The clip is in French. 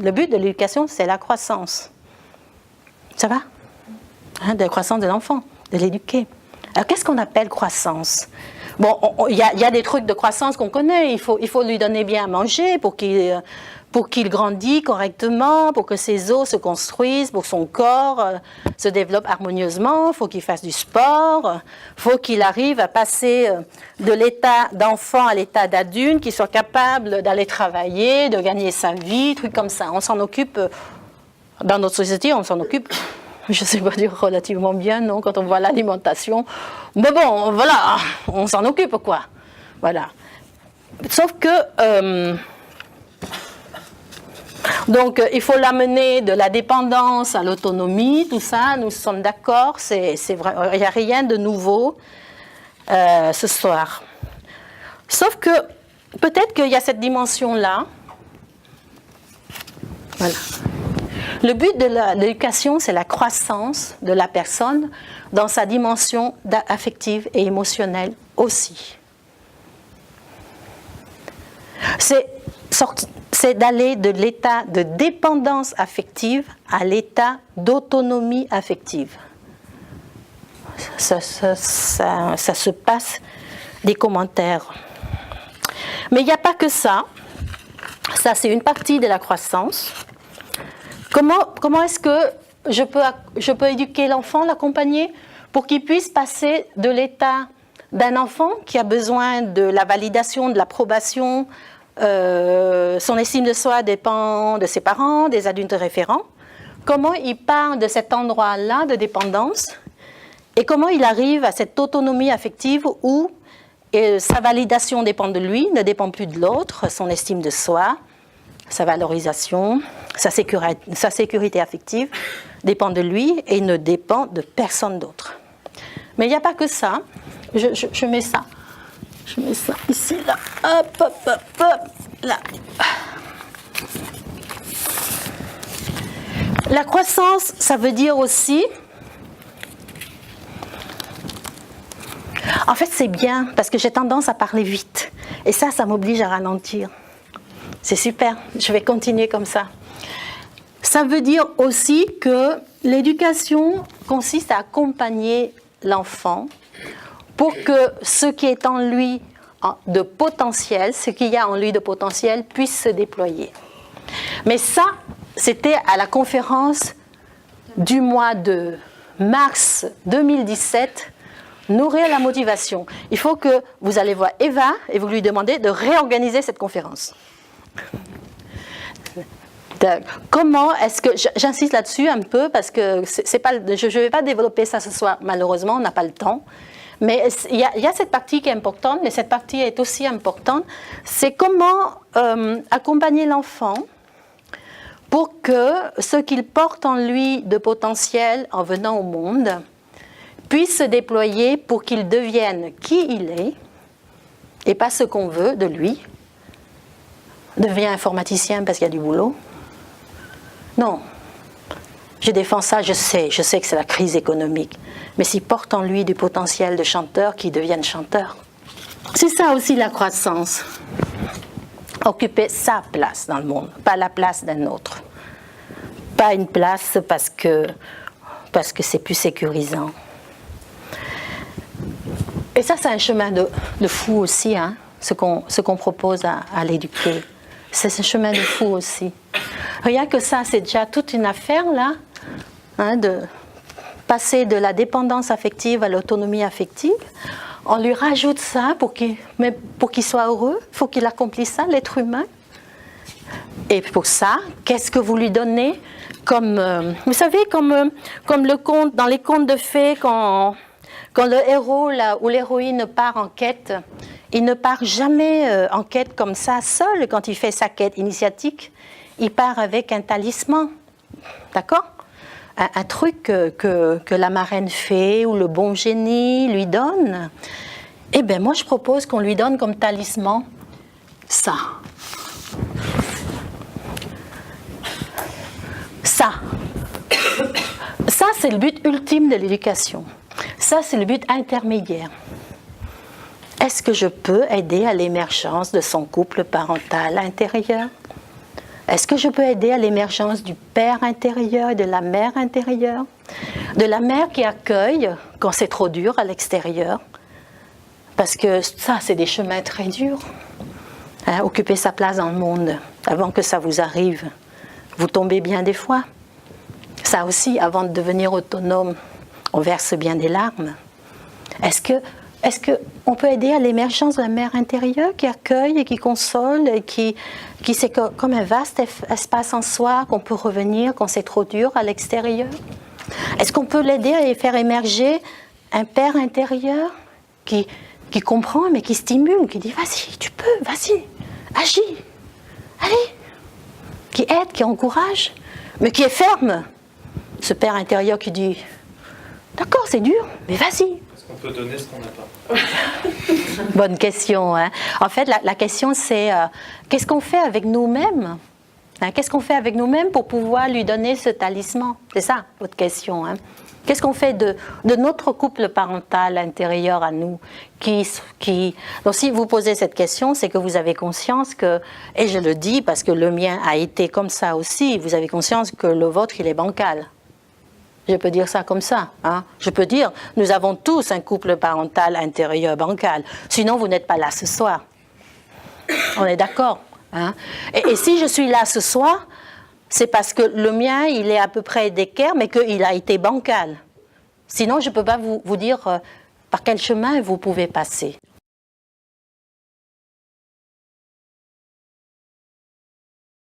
Le but de l'éducation, c'est la croissance. Ça va? De la croissance de l'enfant, de l'éduquer. Alors, qu'est-ce qu'on appelle croissance? Bon, il y a des trucs de croissance qu'on connaît. Il faut lui donner bien à manger pour qu'il grandisse correctement, pour que ses os se construisent, pour que son corps se développe harmonieusement. Il faut qu'il fasse du sport. Il faut qu'il arrive à passer de l'état d'enfant à l'état d'adulte, qu'il soit capable d'aller travailler, de gagner sa vie, trucs comme ça. On s'en occupe, dans notre société, on s'en occupe, je ne sais pas dire relativement bien, non, quand on voit l'alimentation. Mais bon, voilà, on s'en occupe, quoi. Voilà. Sauf que... donc, il faut l'amener de la dépendance à l'autonomie, tout ça, nous sommes d'accord, c'est vrai, il n'y a rien de nouveau ce soir. Sauf que, peut-être qu'il y a cette dimension-là. Voilà. Le but de l'éducation, c'est la croissance de la personne dans sa dimension affective et émotionnelle aussi. C'est d'aller de l'état de dépendance affective à l'état d'autonomie affective. Ça se passe des commentaires. Mais il n'y a pas que ça. Ça, c'est une partie de la croissance. Comment est-ce que je peux éduquer l'enfant, l'accompagner, pour qu'il puisse passer de l'état d'un enfant qui a besoin de la validation, de l'approbation, son estime de soi dépend de ses parents, des adultes référents. Comment il part de cet endroit-là de dépendance et comment il arrive à cette autonomie affective où sa validation dépend de lui, ne dépend plus de l'autre, son estime de soi, sa valorisation, sa sécurité affective dépend de lui et ne dépend de personne d'autre. Mais il n'y a pas que ça. Je mets ça. Je mets ça ici, là. Hop, hop, hop, hop, là. La croissance, ça veut dire aussi... En fait, c'est bien, parce que j'ai tendance à parler vite. Et ça m'oblige à ralentir. C'est super, je vais continuer comme ça. Ça veut dire aussi que l'éducation consiste à accompagner l'enfant pour que ce qui est en lui de potentiel, ce qu'il y a en lui de potentiel, puisse se déployer. Mais ça, c'était à la conférence du mois de mars 2017, Nourrir la motivation. Il faut que vous allez voir Eva et vous lui demandez de réorganiser cette conférence. Comment est-ce que... J'insiste là-dessus un peu parce que c'est pas, je ne vais pas développer ça ce soir, malheureusement, on n'a pas le temps. Mais il y a cette partie qui est importante, mais cette partie est aussi importante. C'est comment accompagner l'enfant pour que ce qu'il porte en lui de potentiel en venant au monde puisse se déployer pour qu'il devienne qui il est et pas ce qu'on veut de lui. Devient informaticien parce qu'il y a du boulot. Non. Je défends ça, je sais que c'est la crise économique. Mais s'il porte en lui du potentiel de chanteur, qu'il devienne chanteur. C'est ça aussi la croissance. Occuper sa place dans le monde, pas la place d'un autre. Pas une place parce que c'est plus sécurisant. Et ça, c'est un chemin de fou aussi, hein, ce qu'on propose à l'éduquer. C'est un chemin de fou aussi. Rien que ça, c'est déjà toute une affaire, là, hein, de passer de la dépendance affective à l'autonomie affective. On lui rajoute ça pour qu'il soit heureux. Il faut qu'il accomplisse ça, l'être humain. Et pour ça, qu'est-ce que vous lui donnez comme... vous savez, comme le conte, dans les contes de fées, quand le héros ou l'héroïne part en quête, il ne part jamais en quête comme ça, seul, quand il fait sa quête initiatique. Il part avec un talisman, d'accord ? Un truc que la marraine fée ou le bon génie lui donne. Eh bien, moi, je propose qu'on lui donne comme talisman ça. Ça. Ça, c'est le but ultime de l'éducation. Ça, c'est le but intermédiaire. Est-ce que je peux aider à l'émergence de son couple parental intérieur ? Est-ce que je peux aider à l'émergence du père intérieur et de la mère intérieure? De la mère qui accueille quand c'est trop dur à l'extérieur. Parce que ça, c'est des chemins très durs. Hein, occuper sa place dans le monde avant que ça vous arrive. Vous tombez bien des fois. Ça aussi, avant de devenir autonome, on verse bien des larmes. Est-ce qu'on peut aider à l'émergence de la mère intérieure qui accueille et qui console et qui c'est comme un vaste espace en soi qu'on peut revenir quand c'est trop dur à l'extérieur? Est-ce qu'on peut l'aider à faire émerger un père intérieur qui comprend mais qui stimule, qui dit vas-y, tu peux, vas-y, agis, allez, qui aide, qui encourage, mais qui est ferme? Ce père intérieur qui dit d'accord, c'est dur, mais vas-y. On peut donner ce qu'on n'a pas. Bonne question. Hein. En fait, la question c'est qu'est-ce qu'on fait avec nous-mêmes? Hein, qu'est-ce qu'on fait avec nous-mêmes pour pouvoir lui donner ce talisman? C'est ça, votre question. Hein. Qu'est-ce qu'on fait de notre couple parental intérieur à nous Donc si vous posez cette question, c'est que vous avez conscience que, et je le dis parce que le mien a été comme ça aussi, vous avez conscience que le vôtre, il est bancal. Je peux dire ça comme ça. Hein. Je peux dire, nous avons tous un couple parental intérieur bancal. Sinon, vous n'êtes pas là ce soir. On est d'accord. Hein. Et si je suis là ce soir, c'est parce que le mien, il est à peu près d'équerre, mais qu'il a été bancal. Sinon, je ne peux pas vous dire par quel chemin vous pouvez passer.